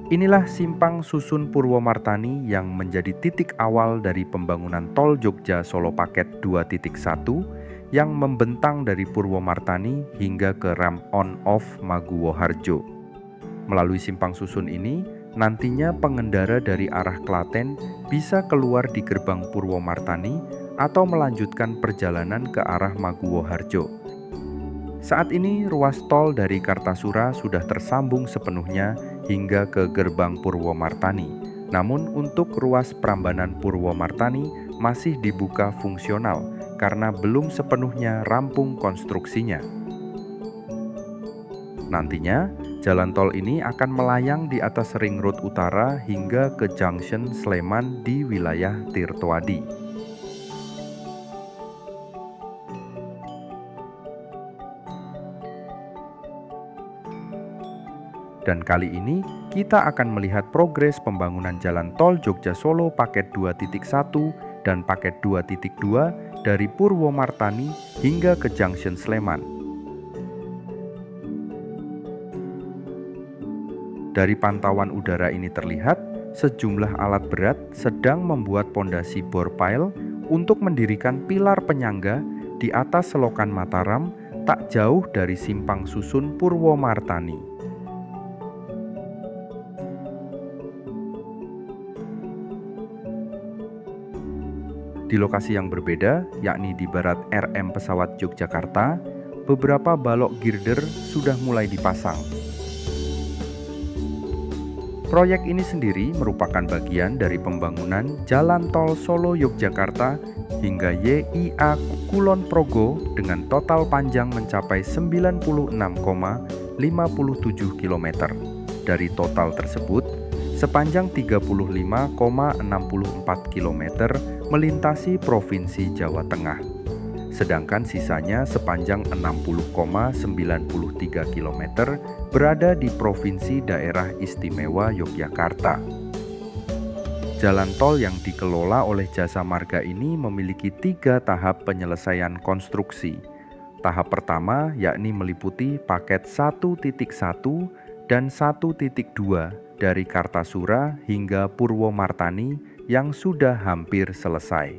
Inilah simpang susun Purwomartani yang menjadi titik awal dari pembangunan tol Jogja Solo Paket 2.1 yang membentang dari Purwomartani hingga ke ramp on-off Maguwoharjo. Melalui simpang susun ini, nantinya pengendara dari arah Klaten bisa keluar di gerbang Purwomartani atau melanjutkan perjalanan ke arah Maguwoharjo. Saat ini ruas tol dari Kartasura sudah tersambung sepenuhnya hingga ke gerbang Purwomartani. Namun untuk ruas Prambanan Purwomartani masih dibuka fungsional karena belum sepenuhnya rampung konstruksinya. Nantinya, jalan tol ini akan melayang di atas Ring Road Utara hingga ke Junction Sleman di wilayah Tirtoadi. Dan kali ini kita akan melihat progres pembangunan jalan tol Jogja Solo Paket 2.1 dan Paket 2.2 dari Purwomartani hingga ke Junction Sleman. Dari pantauan udara ini terlihat sejumlah alat berat sedang membuat pondasi bor pile untuk mendirikan pilar penyangga di atas selokan Mataram tak jauh dari simpang susun Purwomartani. Di lokasi yang berbeda, yakni di barat RM pesawat Yogyakarta, beberapa balok girder sudah mulai dipasang. Proyek ini sendiri merupakan bagian dari pembangunan Jalan Tol Solo Yogyakarta hingga YIA Kulon Progo dengan total panjang mencapai 96,57 km. Dari total tersebut, sepanjang 35,64 km melintasi Provinsi Jawa Tengah, sedangkan sisanya sepanjang 60,93 km berada di Provinsi Daerah Istimewa Yogyakarta. Jalan tol yang dikelola oleh Jasa Marga ini memiliki 3 tahap penyelesaian konstruksi. Tahap pertama yakni meliputi paket 1.1 dan 1.2 dari Kartasura hingga Purwomartani yang sudah hampir selesai.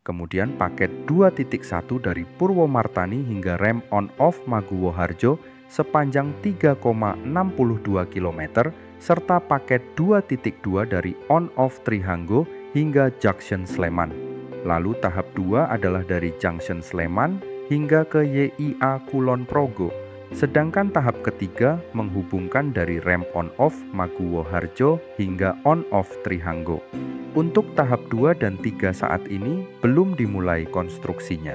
Kemudian paket 2.1 dari Purwomartani hingga rem on-off Maguwoharjo sepanjang 3,62 km serta paket 2.2 dari on-off Trihanggo hingga Junction Sleman. Lalu tahap 2 adalah dari Junction Sleman hingga ke YIA Kulon Progo. Sedangkan tahap ketiga menghubungkan dari rem on-off Maguwoharjo hingga on-off Trihanggo. Untuk tahap 2 dan 3 saat ini belum dimulai konstruksinya.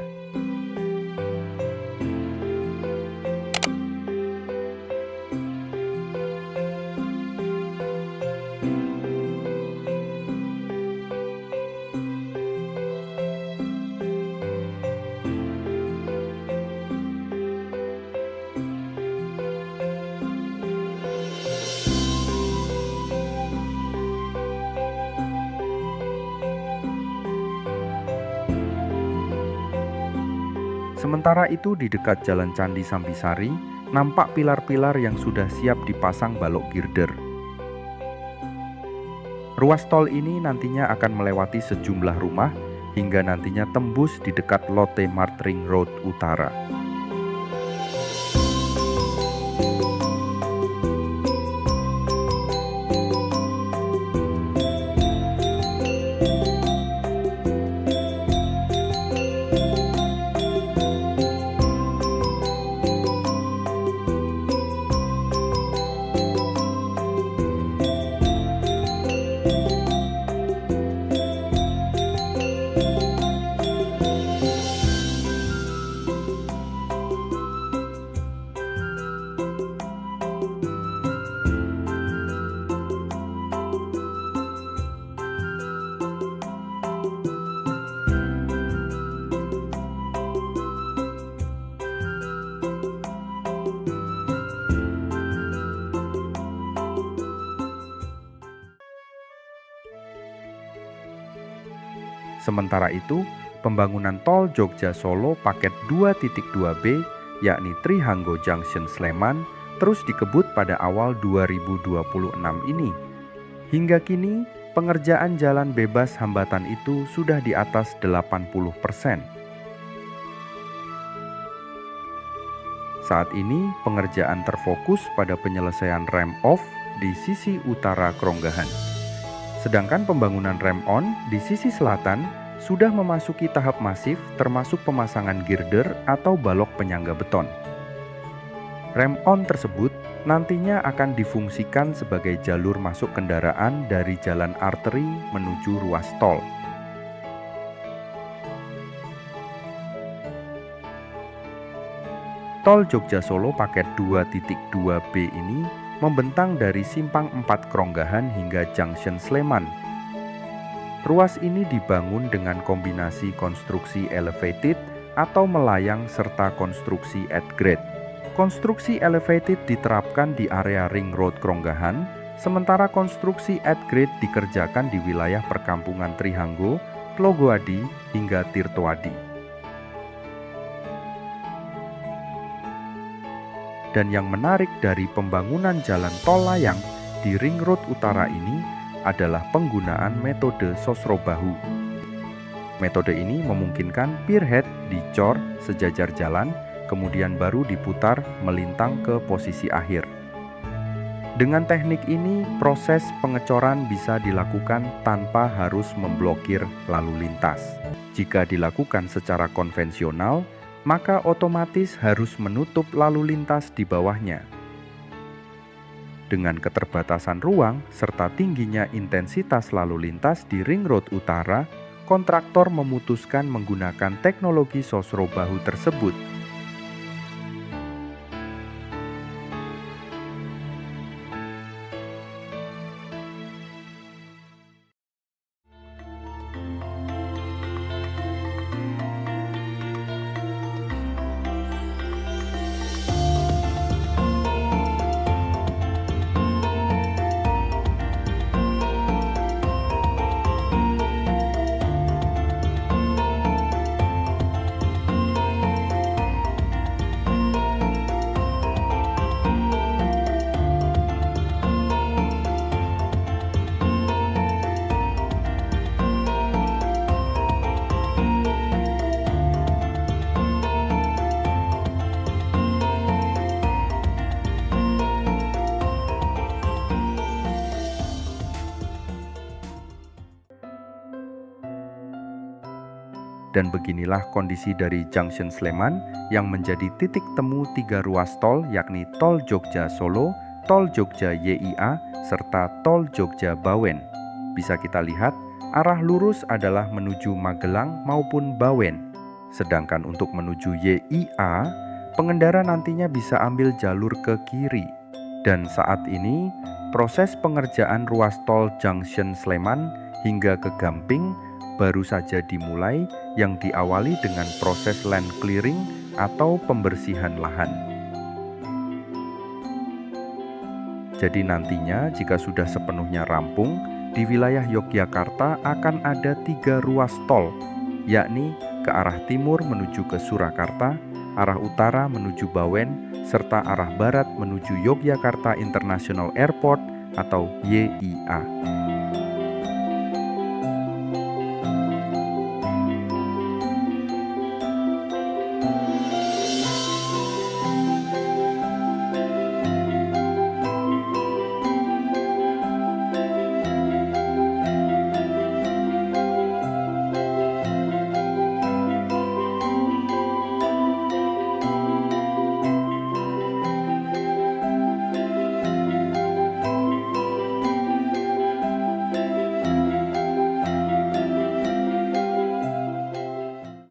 Sementara itu di dekat Jalan Candi Sambisari, nampak pilar-pilar yang sudah siap dipasang balok girder. Ruas tol ini nantinya akan melewati sejumlah rumah hingga nantinya tembus di dekat Lotte Mart Ring Road Utara. Sementara itu, pembangunan tol Jogja Solo paket 2.2B yakni Trihanggo Junction Sleman terus dikebut pada awal 2026 ini. Hingga kini, pengerjaan jalan bebas hambatan itu sudah di atas 80%. Saat ini, pengerjaan terfokus pada penyelesaian rem off di sisi utara Kronggahan. Sedangkan pembangunan rem on di sisi selatan sudah memasuki tahap masif termasuk pemasangan girder atau balok penyangga beton. Rem on tersebut nantinya akan difungsikan sebagai jalur masuk kendaraan dari jalan arteri menuju ruas tol. Tol Jogja-Solo paket 2.2B ini membentang dari Simpang 4 Kronggahan hingga Junction Sleman. Ruas ini dibangun dengan kombinasi konstruksi elevated atau melayang serta konstruksi at grade. Konstruksi elevated diterapkan di area Ring Road Kronggahan, sementara konstruksi at grade dikerjakan di wilayah perkampungan Trihanggo, Tlogoadi, hingga Tirtoadi. Dan yang menarik dari pembangunan jalan tol layang di Ring Road Utara ini adalah penggunaan metode Sosrobahu. Metode ini memungkinkan pierhead dicor sejajar jalan, kemudian baru diputar melintang ke posisi akhir. Dengan teknik ini, proses pengecoran bisa dilakukan tanpa harus memblokir lalu lintas. Jika dilakukan secara konvensional, maka otomatis harus menutup lalu lintas di bawahnya. Dengan keterbatasan ruang serta tingginya intensitas lalu lintas di Ring Road Utara, kontraktor memutuskan menggunakan teknologi Sosrobahu tersebut. Dan beginilah kondisi dari Junction Sleman yang menjadi titik temu 3 ruas tol, yakni Tol Jogja-Solo, Tol Jogja YIA, serta Tol Jogja-Bawen. Bisa kita lihat, arah lurus adalah menuju Magelang maupun Bawen. Sedangkan untuk menuju YIA, pengendara nantinya bisa ambil jalur ke kiri. Dan saat ini, proses pengerjaan ruas tol Junction Sleman hingga ke Gamping baru saja dimulai, yang diawali dengan proses land clearing atau pembersihan lahan. Jadi nantinya jika sudah sepenuhnya rampung, di wilayah Yogyakarta akan ada 3 ruas tol, yakni ke arah timur menuju ke Surakarta, arah utara menuju Bawen, serta arah barat menuju Yogyakarta International Airport atau YIA.